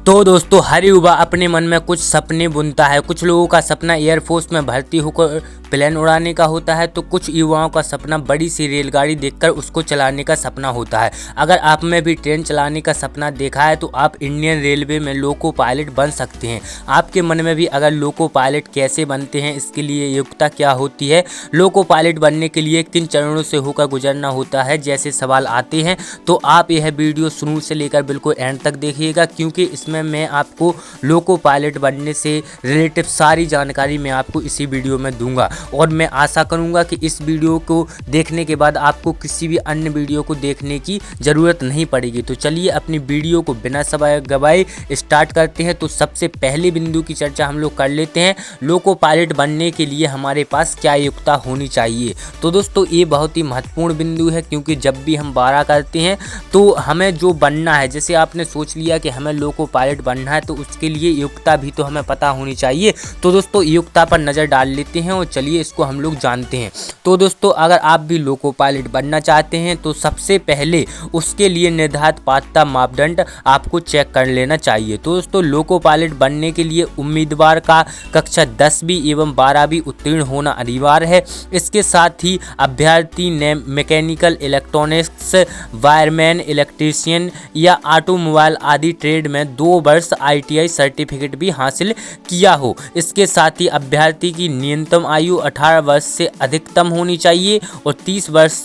तो दोस्तों हर युवा अपने मन में कुछ सपने बुनता है। कुछ लोगों का सपना एयरफोर्स में भर्ती होकर प्लेन उड़ाने का होता है, तो कुछ युवाओं का सपना बड़ी सी रेलगाड़ी देखकर उसको चलाने का सपना होता है। अगर आप में भी ट्रेन चलाने का सपना देखा है तो आप इंडियन रेलवे में लोको पायलट बन सकते हैं। आपके मन में भी अगर लोको पायलट कैसे बनते हैं, इसके लिए योग्यता क्या होती है, लोको पायलट बनने के लिए किन चरणों से होकर गुजरना होता है, जैसे सवाल आते हैं, तो आप यह वीडियो शुरू से लेकर बिल्कुल एंड तक देखिएगा, क्योंकि इसमें मैं आपको लोको पायलट बनने से रिलेटिव सारी जानकारी मैं आपको इसी वीडियो में दूंगा। और मैं आशा करूंगा कि इस वीडियो को देखने के बाद आपको किसी भी अन्य वीडियो को देखने की ज़रूरत नहीं पड़ेगी। तो चलिए अपनी वीडियो को बिना समय गवाए स्टार्ट करते हैं। तो सबसे पहले बिंदु की चर्चा हम लोग कर लेते हैं, लोको पायलट बनने के लिए हमारे पास क्या योग्यता होनी चाहिए। तो दोस्तों ये बहुत ही महत्वपूर्ण बिंदु है, क्योंकि जब भी हम बारह करते हैं तो हमें जो बनना है, जैसे आपने सोच लिया कि हमें लोको पायलट बनना है, तो उसके लिए योग्यता भी तो हमें पता होनी चाहिए। तो दोस्तों योग्यता पर नज़र डाल लेते हैं और चलिए इसको हम लोग जानते हैं। तो दोस्तों अगर आप भी लोको पायलट बनना चाहते हैं तो सबसे पहले उसके लिए निर्धारित पात्रता मापदंड आपको चेक कर लेना चाहिए। तो दोस्तों लोको पायलट बनने के लिए उम्मीदवार का कक्षा 10वीं एवं 12वीं उत्तीर्ण होना अनिवार्य है। इसके साथ ही अभ्यर्थी ने मैकेनिकल, इलेक्ट्रॉनिक्स, वायरमैन, इलेक्ट्रीशियन या ऑटोमोबाइल आदि ट्रेड में 2 वर्ष ITI सर्टिफिकेट भी हासिल किया हो। इसके साथ ही अभ्यर्थी की न्यूनतम आयु 18 वर्ष से अधिकतम होनी चाहिए और 30 वर्ष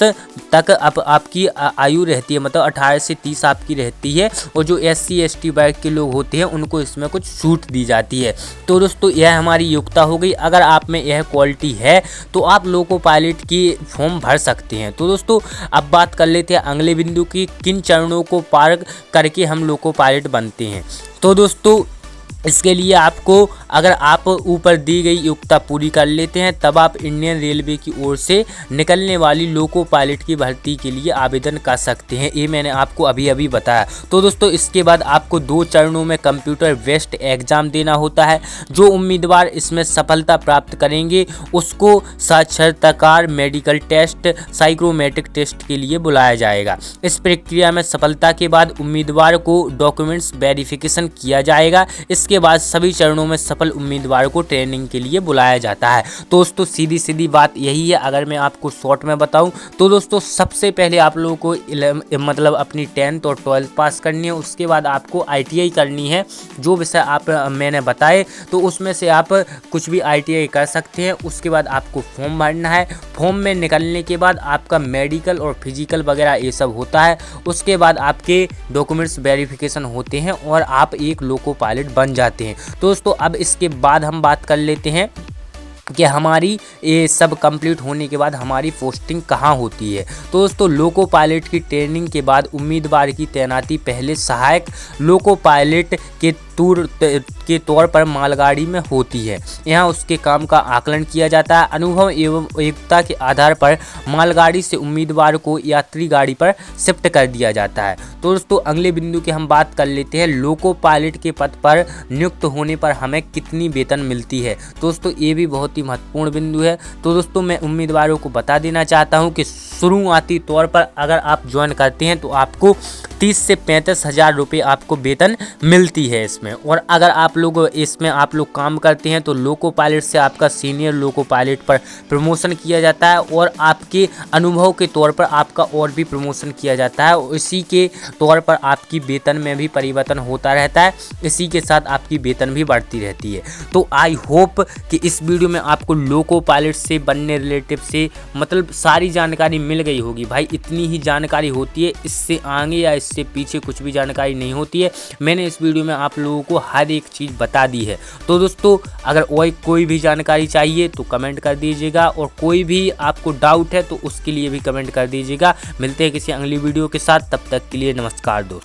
तक आपकी आयु रहती है, मतलब 18 से 30 आपकी रहती है। और जो SC ST वर्ग के लोग होते हैं उनको इसमें कुछ छूट दी जाती है। तो दोस्तों यह हमारी योग्यता हो गई। अगर आप में यह क्वालिटी है तो आप लोको पायलट की फॉर्म भर सकते हैं। तो दोस्तों अब बात कर लेते हैं अगले बिंदु की, किन चरणों को पार करके हम लोको पायलट बनते हैं। तो दोस्तों इसके लिए आपको, अगर आप ऊपर दी गई योग्यता पूरी कर लेते हैं, तब आप इंडियन रेलवे की ओर से निकलने वाली लोको पायलट की भर्ती के लिए आवेदन कर सकते हैं। ये मैंने आपको अभी अभी बताया। तो दोस्तों इसके बाद आपको 2 चरणों में कंप्यूटर बेस्ड एग्जाम देना होता है। जो उम्मीदवार इसमें सफलता प्राप्त करेंगे उसको साक्षरताकार, मेडिकल टेस्ट, साइकोमेट्रिक टेस्ट के लिए बुलाया जाएगा। इस प्रक्रिया में सफलता के बाद उम्मीदवार को डॉक्यूमेंट्स वेरिफिकेशन किया जाएगा। इसके बाद सभी चरणों में सफल उम्मीदवार को ट्रेनिंग के लिए बुलाया जाता है। तो दोस्तों सीधी सीधी बात यही है। अगर मैं आपको शॉर्ट में बताऊं तो दोस्तों सबसे पहले आप लोगों को मतलब अपनी 10th और 12th पास करनी है। उसके बाद आपको ITI करनी है। जो विषय आप मैंने बताए तो उसमें से आप कुछ भी ITI कर सकते हैं। उसके बाद आपको फॉर्म भरना है। फॉर्म में निकलने के बाद आपका मेडिकल और फिजिकल वगैरह ये सब होता है। उसके बाद आपके डॉक्यूमेंट्स वेरिफिकेशन होते हैं और आप एक लोको पायलट बन जाते हैं। तो दोस्तों अब इसके बाद हम बात कर लेते हैं कि हमारी ये सब कंप्लीट होने के बाद हमारी पोस्टिंग कहाँ होती है। तो दोस्तों लोको पायलट की ट्रेनिंग के बाद उम्मीदवार की तैनाती पहले सहायक लोको पायलट के तौर पर मालगाड़ी में होती है। यहाँ उसके काम का आकलन किया जाता है। अनुभव एवं योग्यता के आधार पर मालगाड़ी से उम्मीदवार को यात्री गाड़ी पर शिफ्ट कर दिया जाता है। तो दोस्तों अगले बिंदु की हम बात कर लेते हैं, लोको पायलट के पद पर नियुक्त होने पर हमें कितनी वेतन मिलती है। दोस्तों ये भी बहुत ही महत्वपूर्ण बिंदु है। तो दोस्तों मैं उम्मीदवारों को बता देना चाहता हूँ कि शुरुआती तौर पर अगर आप ज्वाइन करते हैं तो आपको 30 से 35 हज़ार रुपये आपको वेतन मिलती है इसमें। और अगर आप लोग इसमें काम करते हैं तो लोको पायलट से आपका सीनियर लोको पायलट पर प्रमोशन किया जाता है और आपके अनुभव के तौर पर आपका और भी प्रमोशन किया जाता है। इसी के तौर पर आपकी वेतन में भी परिवर्तन होता रहता है। इसी के साथ आपकी वेतन भी बढ़ती रहती है। तो आई होप कि इस वीडियो में आपको लोको पायलट से बनने रिलेटिव से मतलब सारी जानकारी मिल गई होगी। भाई इतनी ही जानकारी होती है, इससे आगे या इससे पीछे कुछ भी जानकारी नहीं होती है। मैंने इस वीडियो में आप लोगों को हर एक चीज़ बता दी है। तो दोस्तों अगर और कोई भी जानकारी चाहिए तो कमेंट कर दीजिएगा, और कोई भी आपको डाउट है तो उसके लिए भी कमेंट कर दीजिएगा। मिलते हैं किसी अगली वीडियो के साथ, तब तक के लिए नमस्कार दोस्तों।